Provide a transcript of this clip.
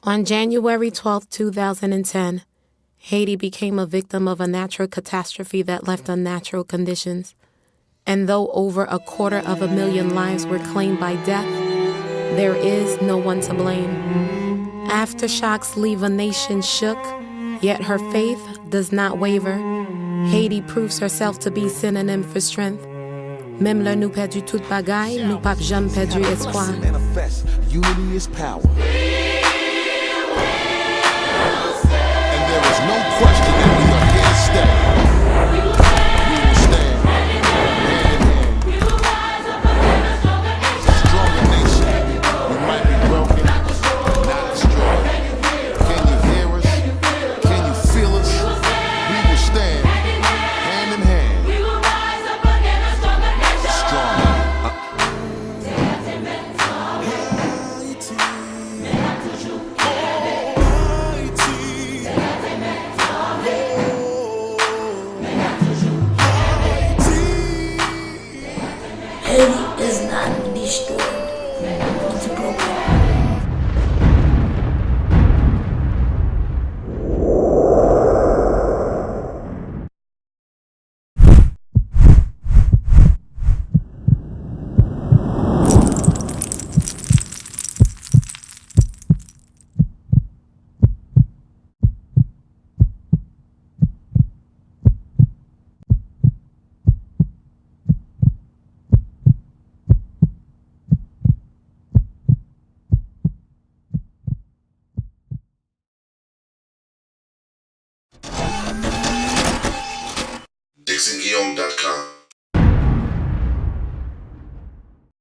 On January 12, 2010, Haiti became a victim of a natural catastrophe that left unnatural conditions. And though over 250,000 lives were claimed by death, there is no one to blame. Aftershocks leave a nation shook, yet her faith does not waver. Haiti proves herself to be synonym for strength. Même le nous perdu toute bagaille, nous pas jamais perdu espoir. Manifest, unity is power. And there is no question that we are